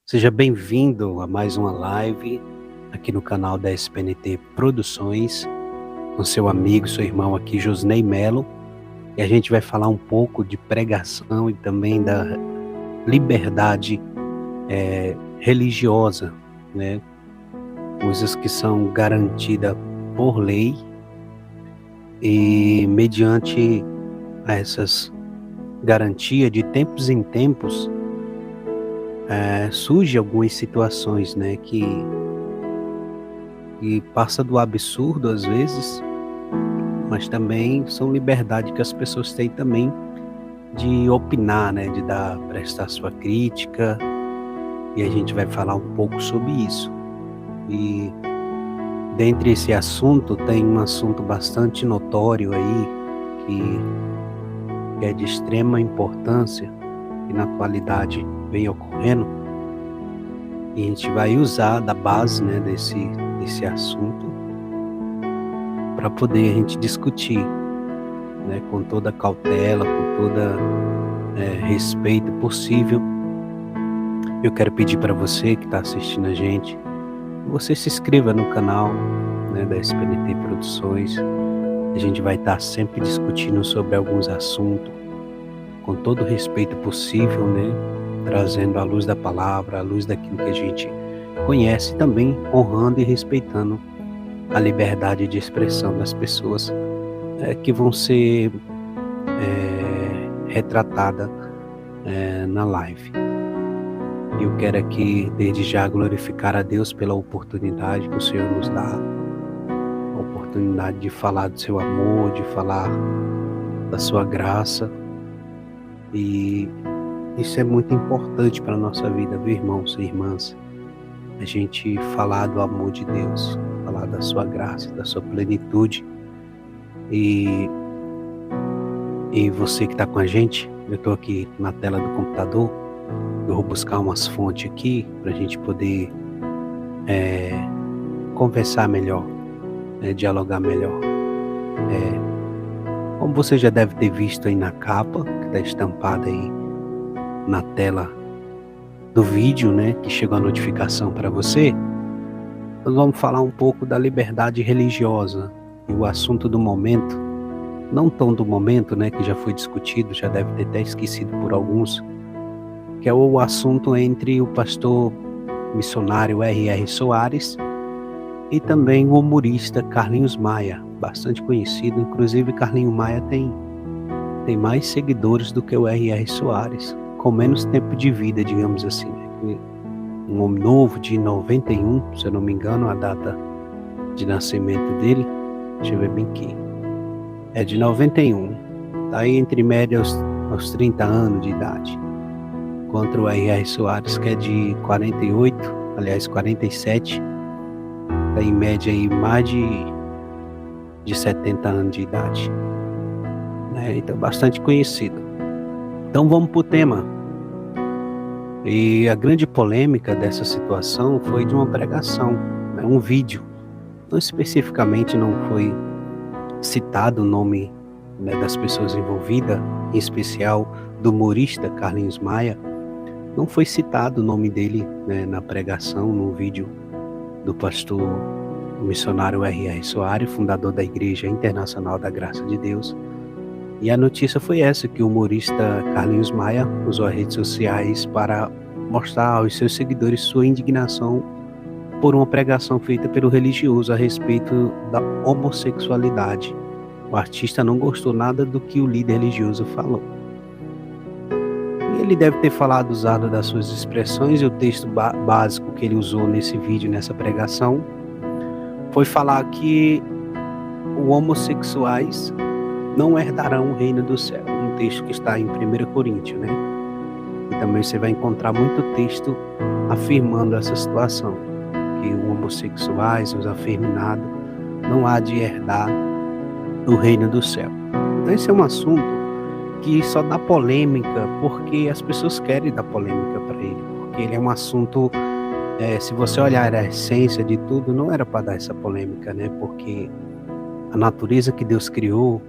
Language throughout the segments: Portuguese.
Seja bem-vindo a mais uma live aqui no canal da SPNT Produções, com seu amigo, seu irmão aqui, Josney Melo, e a gente vai falar um pouco de pregação e também da liberdade religiosa, né? Coisas que são garantidas por lei e mediante essas garantias, de tempos em tempos, surgem algumas situações, né, que passa do absurdo às vezes, mas também são liberdade que as pessoas têm também de opinar, né, de prestar sua crítica, e a gente vai falar um pouco sobre isso. E dentre esse assunto, tem um assunto bastante notório aí, que é de extrema importância, e na atualidade vem ocorrendo, e a gente vai usar da base, né, desse assunto para poder a gente discutir, né, com toda cautela, com toda respeito possível. Eu quero pedir para você que está assistindo a gente, que você se inscreva no canal, né, da SPNT Produções. A gente vai estar sempre discutindo sobre alguns assuntos, com todo o respeito possível, né, trazendo a luz da palavra, a luz daquilo que a gente conhece, também honrando e respeitando a liberdade de expressão das pessoas que vão ser retratadas na live. Eu quero aqui, desde já, glorificar a Deus pela oportunidade que o Senhor nos dá, a oportunidade de falar do seu amor, de falar da sua graça, e isso é muito importante para a nossa vida, viu, irmãos e irmãs? A gente falar do amor de Deus, falar da sua graça, da sua plenitude. E você que está com a gente, eu estou aqui na tela do computador, eu vou buscar umas fontes aqui para a gente poder conversar melhor, dialogar melhor. Como você já deve ter visto aí na capa, que está estampada aí na tela do vídeo, né, que chegou a notificação para você, nós vamos falar um pouco da liberdade religiosa, e o assunto do momento, não tão do momento, né, que já foi discutido, já deve ter até esquecido por alguns, que é o assunto entre o pastor missionário R.R. Soares e também o humorista Carlinhos Maia, bastante conhecido. Inclusive Carlinhos Maia tem mais seguidores do que o R.R. Soares, com menos tempo de vida, digamos assim, né? Um homem novo, de 91, se eu não me engano, a data de nascimento dele, deixa eu ver bem aqui, é de 91, tá aí entre média aos 30 anos de idade, contra o R.R. Soares, que é de 48, aliás 47, tá em média aí mais de 70 anos de idade, né? Então bastante conhecido. Então vamos pro tema. E a grande polêmica dessa situação foi de uma pregação, né, um vídeo. Então, especificamente não foi citado o nome, né, das pessoas envolvidas, em especial do humorista Carlinhos Maia. Não foi citado o nome dele, né, na pregação, no vídeo do pastor missionário R.R. Soares, fundador da Igreja Internacional da Graça de Deus. E a notícia foi essa, que o humorista Carlinhos Maia usou as redes sociais para mostrar aos seus seguidores sua indignação por uma pregação feita pelo religioso a respeito da homossexualidade. O artista não gostou nada do que o líder religioso falou. Ele deve ter usado das suas expressões, e o texto básico que ele usou nesse vídeo, nessa pregação, foi falar que os homossexuais não herdarão o reino do céu. Um texto que está em 1 Coríntios, né? E também você vai encontrar muito texto afirmando essa situação, que os homossexuais, os afeminados, não há de herdar o reino do céu. Então esse é um assunto que só dá polêmica porque as pessoas querem dar polêmica para ele, porque ele é um assunto, se você olhar a essência de tudo, não era para dar essa polêmica, né? Porque a natureza que Deus criou,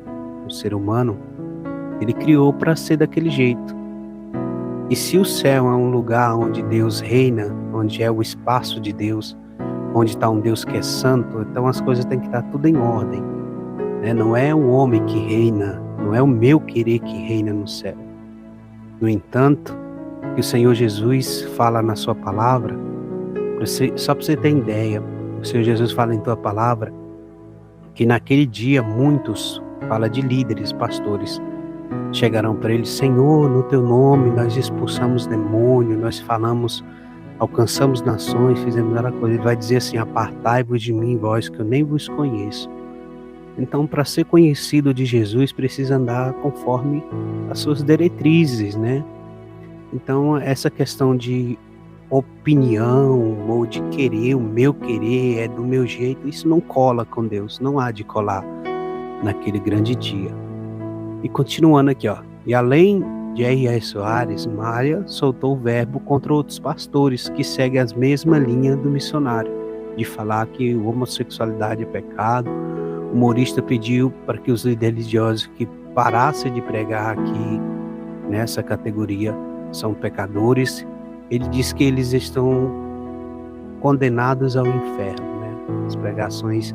o ser humano, ele criou para ser daquele jeito. E se o céu é um lugar onde Deus reina, onde é o espaço de Deus, onde está um Deus que é santo, então as coisas têm que estar tudo em ordem, né? Não é o homem que reina, não é o meu querer que reina no céu. No entanto, que o Senhor Jesus fala na sua palavra, só para você ter ideia, o Senhor Jesus fala em tua palavra que naquele dia muitos, fala de líderes, pastores, chegarão para ele: Senhor, no teu nome nós expulsamos demônio, nós falamos, alcançamos nações, fizemos aquela coisa. Ele vai dizer assim: apartai-vos de mim, vós que eu nem vos conheço. Então, para ser conhecido de Jesus, precisa andar conforme as suas diretrizes, né? Então, essa questão de opinião ou de querer, o meu querer é do meu jeito, isso não cola com Deus, não há de colar naquele grande dia. E continuando aqui, ó. E além de R.R. Soares, Maia soltou o verbo contra outros pastores que seguem a mesma linha do missionário, de falar que a homossexualidade é pecado. O humorista pediu para que os líderes religiosos que parassem de pregar aqui nessa categoria são pecadores. Ele diz que eles estão condenados ao inferno, né? As pregações,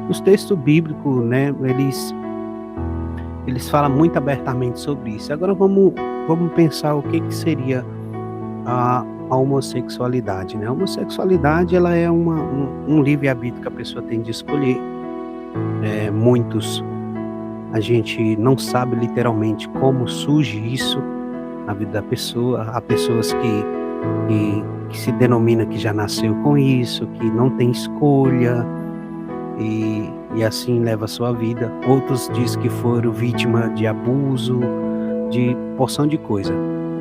os textos bíblicos, né? Eles falam muito abertamente sobre isso. Agora vamos pensar o que seria a homossexualidade, né? A homossexualidade, ela é um livre-arbítrio que a pessoa tem de escolher. Muitos, a gente não sabe literalmente como surge isso na vida da pessoa. Há pessoas que se denomina que já nasceu com isso, que não tem escolha e assim leva a sua vida. Outros dizem que foram vítima de abuso, de porção de coisa.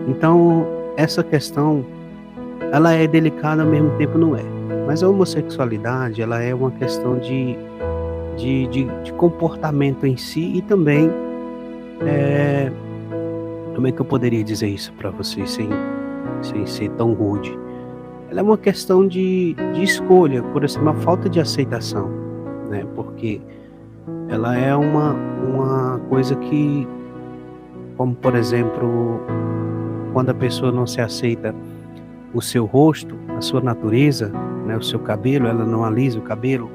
Então, essa questão, ela é delicada, ao mesmo tempo não é. Mas a homossexualidade, ela é uma questão de comportamento em si e também, como é que eu poderia dizer isso para vocês sem ser tão rude? Ela é uma questão de escolha, por exemplo, uma falta de aceitação, né? Porque ela é uma coisa que, como por exemplo, quando a pessoa não se aceita o seu rosto, a sua natureza, né? O seu cabelo, ela não alisa o cabelo,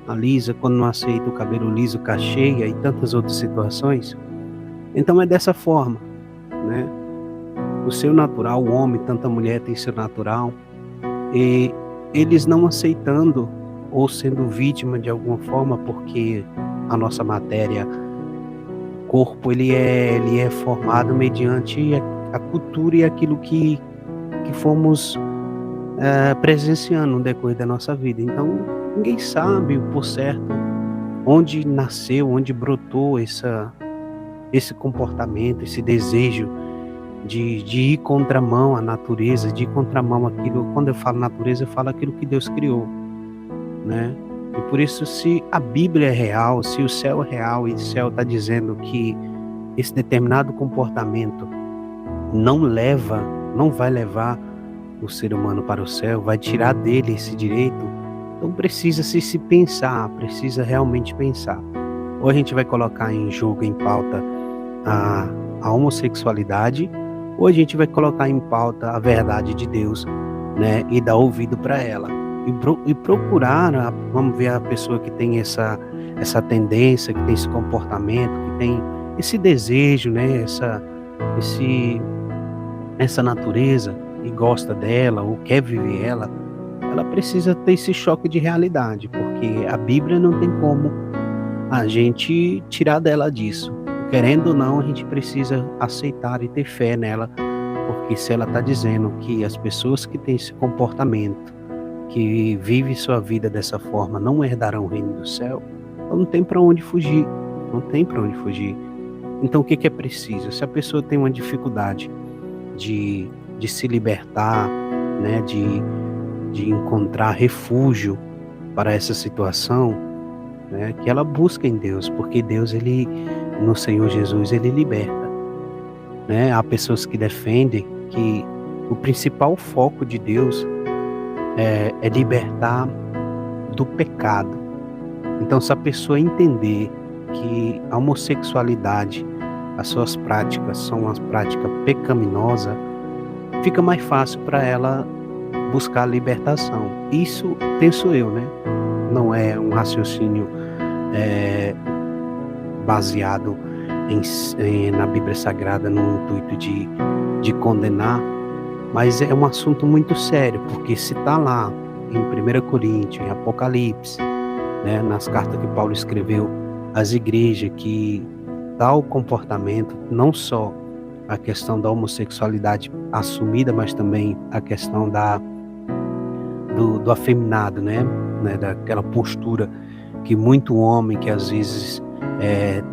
alisa. Quando não aceita o cabelo liso, cacheia e tantas outras situações. Então é dessa forma, né? O seu natural, o homem, tanto a mulher tem seu natural, e eles não aceitando ou sendo vítima de alguma forma, porque a nossa matéria, o corpo, ele é formado mediante a cultura e aquilo que fomos presenciando no decorrer da nossa vida. Então, ninguém sabe por certo onde nasceu, onde brotou esse comportamento, esse desejo de ir contramão à natureza, de ir contramão àquilo. Quando eu falo natureza, eu falo aquilo que Deus criou, né? E por isso, se a Bíblia é real, se o céu é real e o céu está dizendo que esse determinado comportamento não vai levar o ser humano para o céu, vai tirar dele esse direito, então precisa se pensar, precisa realmente pensar. Ou a gente vai colocar em jogo, em pauta, a homossexualidade, ou a gente vai colocar em pauta a verdade de Deus, né, e dar ouvido para ela. E procurar, vamos ver a pessoa que tem essa tendência, que tem esse comportamento, que tem esse desejo, né, essa natureza, e gosta dela, ou quer viver ela precisa ter esse choque de realidade, porque a Bíblia não tem como a gente tirar dela disso. Querendo ou não, a gente precisa aceitar e ter fé nela, porque se ela está dizendo que as pessoas que têm esse comportamento, que vivem sua vida dessa forma, não herdarão o reino do céu, então não tem para onde fugir, não tem para onde fugir. Então o que é preciso? Se a pessoa tem uma dificuldade de se libertar, né, de encontrar refúgio para essa situação, né, que ela busque em Deus, porque Deus, no Senhor Jesus, ele liberta, né? Há pessoas que defendem que o principal foco de Deus é libertar do pecado. Então, se a pessoa entender que a homossexualidade, as suas práticas são uma prática pecaminosa, fica mais fácil para ela buscar a libertação. Isso penso eu, né? Não é um raciocínio eh, baseado na Bíblia Sagrada no intuito de condenar, mas é um assunto muito sério, porque se está lá em 1 Coríntios, em Apocalipse, né, nas cartas que Paulo escreveu às igrejas, que tal comportamento, não só a questão da homossexualidade assumida, mas também a questão do afeminado, né, daquela postura que muito homem que às vezes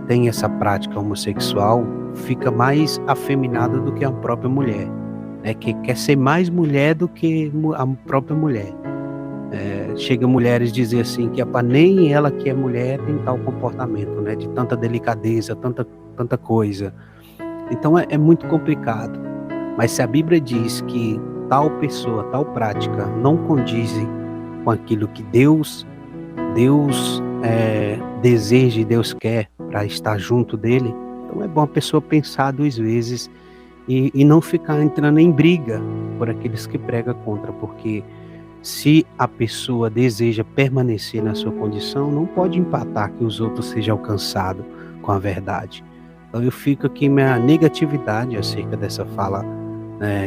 tem essa prática homossexual fica mais afeminado do que a própria mulher, né, que quer ser mais mulher do que a própria mulher. Chega mulheres dizer assim que nem ela que é mulher tem tal comportamento, né, de tanta delicadeza, tanta coisa. Então é muito complicado. Mas se a Bíblia diz que tal pessoa, tal prática não condiz com aquilo que Deus deseja e Deus quer para estar junto dele, então é bom a pessoa pensar 2 vezes e não ficar entrando em briga por aqueles que pregam contra, porque se a pessoa deseja permanecer na sua condição, não pode empatar que os outros sejam alcançados com a verdade. Então eu fico aqui minha negatividade acerca dessa fala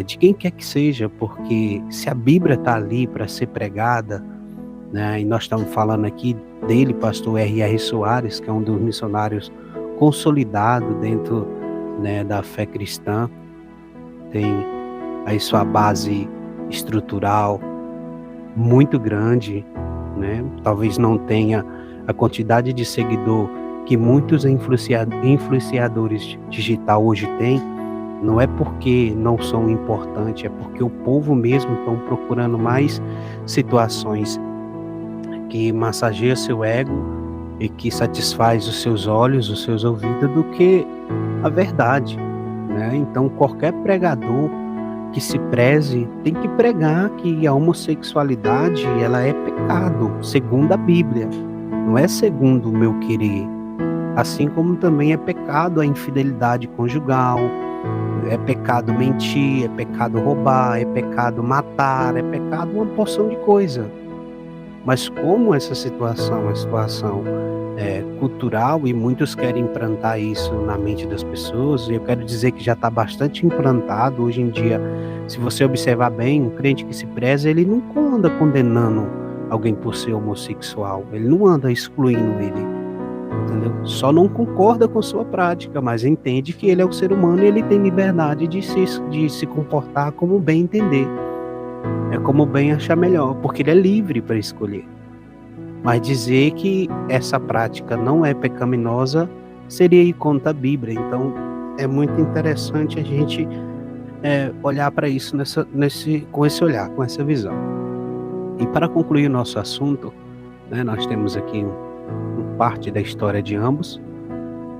de quem quer que seja, porque se a Bíblia está ali para ser pregada, né, e nós estamos falando aqui dele, pastor R.R. Soares, que é um dos missionários consolidados dentro, né, da fé cristã, tem aí sua base estrutural muito grande, né? Talvez não tenha a quantidade de seguidor que muitos influenciadores digital hoje têm. Não é porque não são importantes, é porque o povo mesmo estão procurando mais situações que massageia seu ego e que satisfaz os seus olhos, os seus ouvidos, do que a verdade, né? Então qualquer pregador que se preze tem que pregar que a homossexualidade ela é pecado, segundo a Bíblia, não é segundo o meu querer. Assim como também é pecado a infidelidade conjugal, é pecado mentir, é pecado roubar, é pecado matar, é pecado uma porção de coisa. Mas como essa situação é uma situação cultural e muitos querem implantar isso na mente das pessoas, e eu quero dizer que já está bastante implantado hoje em dia. Se você observar bem, um crente que se preza, ele não anda condenando alguém por ser homossexual, ele não anda excluindo ele, entendeu? Só não concorda com sua prática, mas entende que ele é um ser humano e ele tem liberdade de se comportar como bem entender. É como bem achar melhor, porque ele é livre para escolher. Mas dizer que essa prática não é pecaminosa seria ir contra a Bíblia. Então é muito interessante a gente olhar para isso com esse olhar, com essa visão. E para concluir o nosso assunto, né, nós temos aqui parte da história de ambos,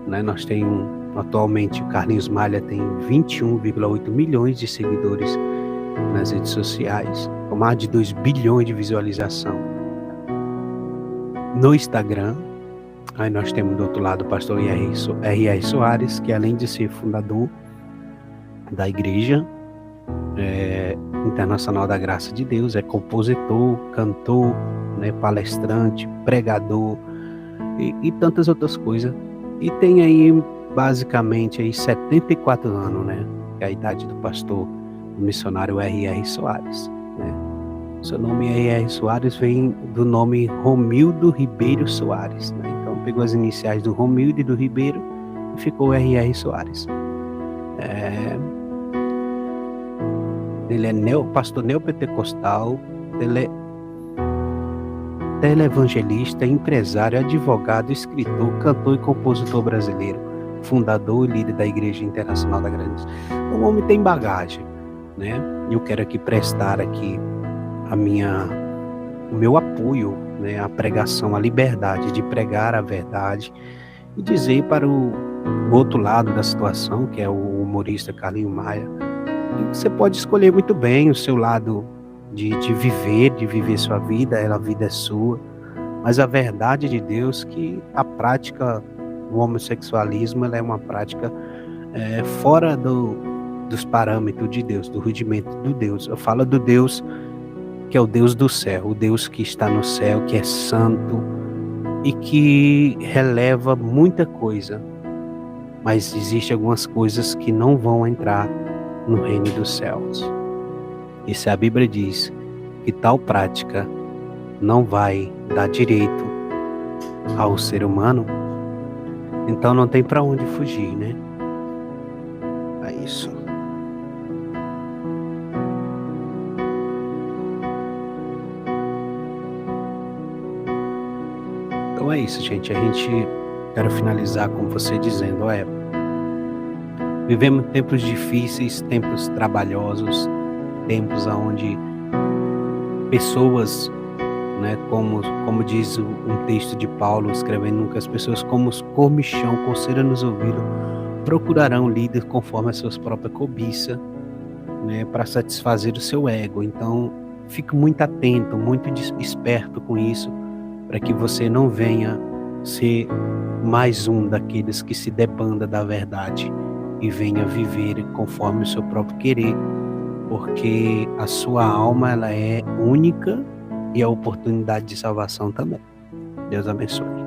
né? Nós temos atualmente o Carlinhos Malha tem 21,8 milhões de seguidores nas redes sociais, com mais de 2 bilhões de visualização no Instagram. Aí nós temos do outro lado o pastor R.R. Soares, que além de ser fundador da Igreja Internacional da Graça de Deus, é compositor, cantor, né, palestrante, pregador e tantas outras coisas. E tem aí basicamente aí 74 anos, né, que é a idade do pastor do missionário R.R. Soares, né? Seu nome R.R. Soares vem do nome Romildo Ribeiro Soares, né? Então pegou as iniciais do Romildo e do Ribeiro e ficou R.R. Soares. Ele é pastor neopentecostal, televangelista, empresário, advogado, escritor, cantor e compositor brasileiro, fundador e líder da Igreja Internacional da Graça. O homem tem bagagem, né? Eu quero aqui prestar aqui o meu apoio, né, à pregação, à liberdade de pregar a verdade e dizer para o outro lado da situação, que é o humorista Carlinhos Maia, que você pode escolher muito bem o seu lado de viver sua vida, a vida é sua, mas a verdade de Deus que a prática do homossexualismo ela é uma prática fora dos parâmetros de Deus, do rudimento do Deus. Eu falo do Deus que é o Deus do céu, o Deus que está no céu, que é santo e que releva muita coisa, mas existem algumas coisas que não vão entrar no reino dos céus. E se a Bíblia diz que tal prática não vai dar direito ao ser humano, então não tem para onde fugir, né? É isso. Então é isso, gente. Quero finalizar com você dizendo, vivemos tempos difíceis, tempos trabalhosos, tempos onde pessoas, né, como diz um texto de Paulo escrevendo que as pessoas como os comichão com cera nos ouvidos procurarão líder conforme as suas próprias cobiças, né, para satisfazer o seu ego. Então, fique muito atento, muito esperto com isso, para que você não venha ser mais um daqueles que se debanda da verdade e venha viver conforme o seu próprio querer, porque a sua alma ela é única e a oportunidade de salvação também. Deus abençoe.